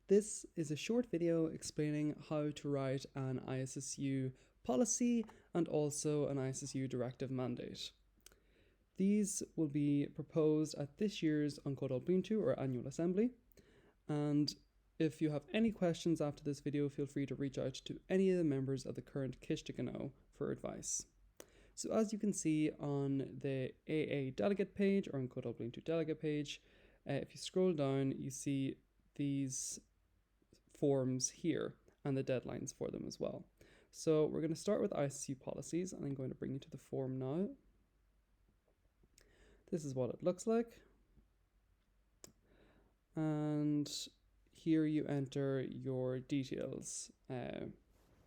This is a short video explaining how to write an ISSU policy and also an ISSU directive mandate. These will be proposed at this year's Bhliaintiúl or annual assembly, and if you have any questions after this video, feel free to reach out to any of the members of the current Chomhdháil for advice. So as you can see on the AA delegate page or on Bhliaintiúl delegate page, if you scroll down, you see these forms here and the deadlines for them as well. So we're going to start with ISSU policies, and I'm going to bring you to the form now. This is what it looks like. And here you enter your details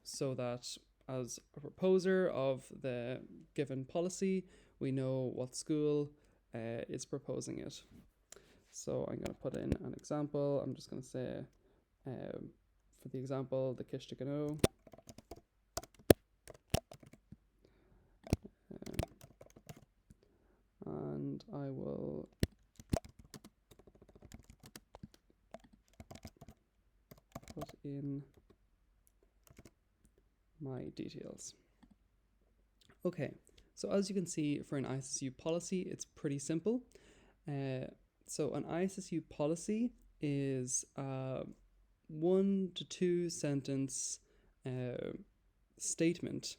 so that as a proposer of the given policy, we know what school is proposing it. So I'm going to put in an example. I'm just going to say, for the example, the Chomhdháil. And I will put in my details. Okay, so as you can see, for an ISSU policy, it's pretty simple. So an ISSU policy is a 1 to 2 sentence statement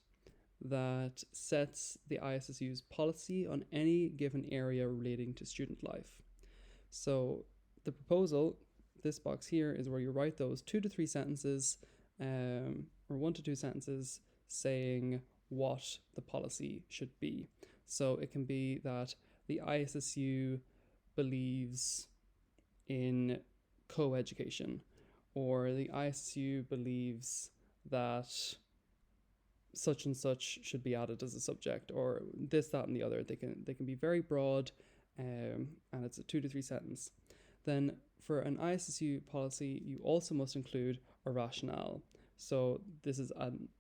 that sets the ISSU's policy on any given area relating to student life. So the proposal, this box here, is where you write those 2 to 3 sentences or 1 to 2 sentences saying what the policy should be. So it can be that the ISSU believes in co-education, or the ISSU believes that such and such should be added as a subject, or this, that, and the other. They can be very broad, and it's a 2 to 3 sentence. Then for an ISSU policy, you also must include a rationale. So this is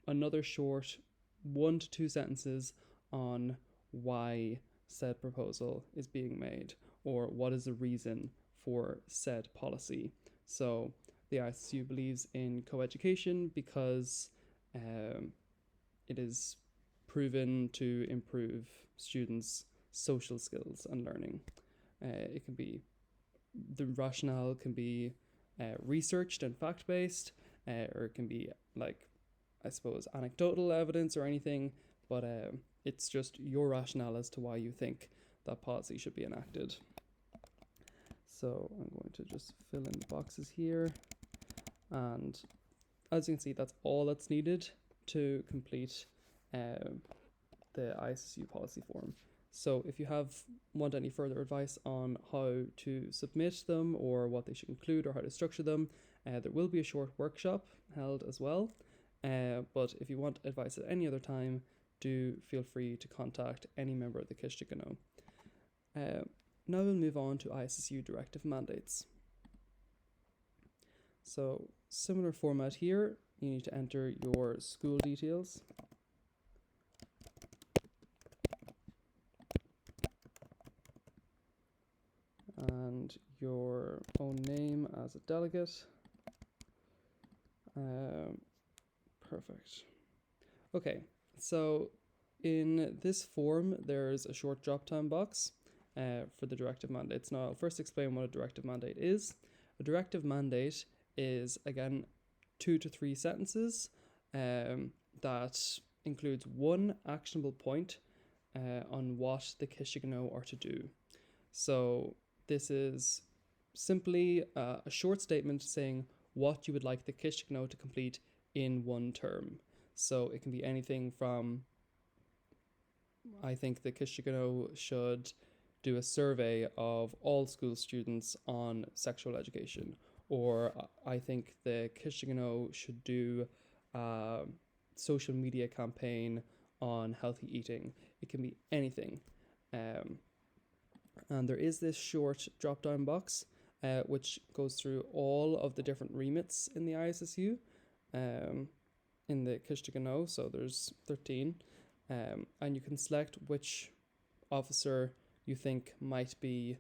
another short 1 to 2 sentences on why said proposal is being made, or what is the reason for said policy. So the ISSU believes in co-education because it is proven to improve students' social skills and learning. It can be, the rationale can be researched and fact-based, or it can be like, I suppose, anecdotal evidence or anything, but it's just your rationale as to why you think that policy should be enacted. So I'm going to just fill in the boxes here, and as you can see, that's all that's needed to complete the ISSU policy form. So if you want any further advice on how to submit them or what they should include or how to structure them, there will be a short workshop held as well. But if you want advice at any other time, do feel free to contact any member of the Chomhdháil. Now we'll move on to ISSU directive mandates. So similar format here, you need to enter your school details. And your own name as a delegate. Perfect. Okay, so in this form, there's a short drop-down box for the directive mandates. Now, I'll first explain what a directive mandate is. A directive mandate is, again, 2 to 3 sentences that includes one actionable point on what the Chomhdháil are to do. So this is simply a short statement saying what you would like the Chomhdháil to complete in one term. So it can be anything from, I think the Chomhdháil should do a survey of all school students on sexual education, or I think the Chomhdháil should do a social media campaign on healthy eating. It can be anything. And there is this short drop-down box which goes through all of the different remits in the ISSU, in the Chomhdháil, so there's 13, and you can select which officer you think might be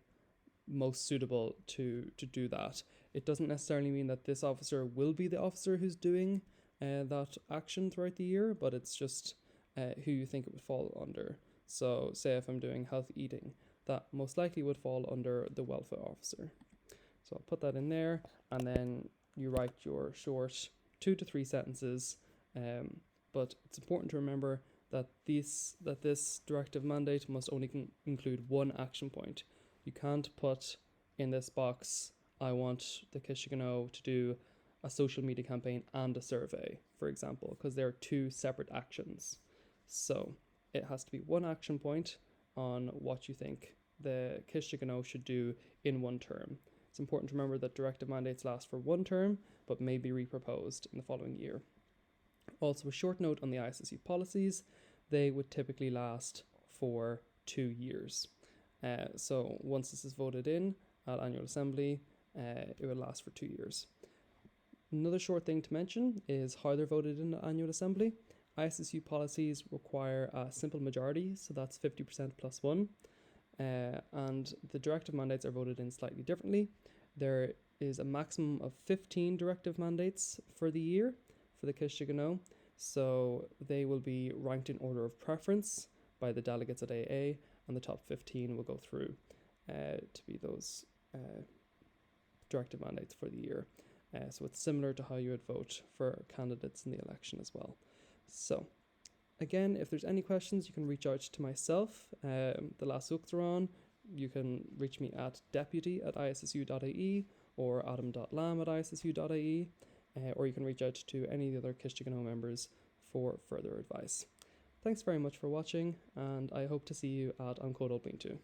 most suitable to do that. It doesn't necessarily mean that this officer will be the officer who's doing that action throughout the year, but it's just who you think it would fall under. So say if I'm doing healthy eating, that most likely would fall under the welfare officer. So I'll put that in there, and then you write your short 2 to 3 sentences. But it's important to remember that this directive mandate must only include one action point. You can't put in this box, I want the Kishigano to do a social media campaign and a survey, for example, because they're 2 separate actions. So it has to be one action point on what you think the Kishigano should do in one term. It's important to remember that directive mandates last for 1 term, but may be reproposed in the following year. Also, a short note on the ISSU policies, they would typically last for 2 years. So once this is voted in at annual assembly, it will last for 2 years. Another short thing to mention is how they're voted in at annual assembly. ISSU policies require a simple majority, so that's 50% plus 1. And the directive mandates are voted in slightly differently. There is a maximum of 15 directive mandates for the year for the Kishigano. So they will be ranked in order of preference by the delegates at AA, and the top 15 will go through to be those directive mandates for the year. So it's similar to how you would vote for candidates in the election as well. So again, if there's any questions, you can reach out to myself, the last Uachtaráin. You can reach me at deputy@issu.ie or adam.lam@issu.ie, or you can reach out to any of the other Kishigano members for further advice. Thanks very much for watching, and I hope to see you at An Códal Bhliaintiúl.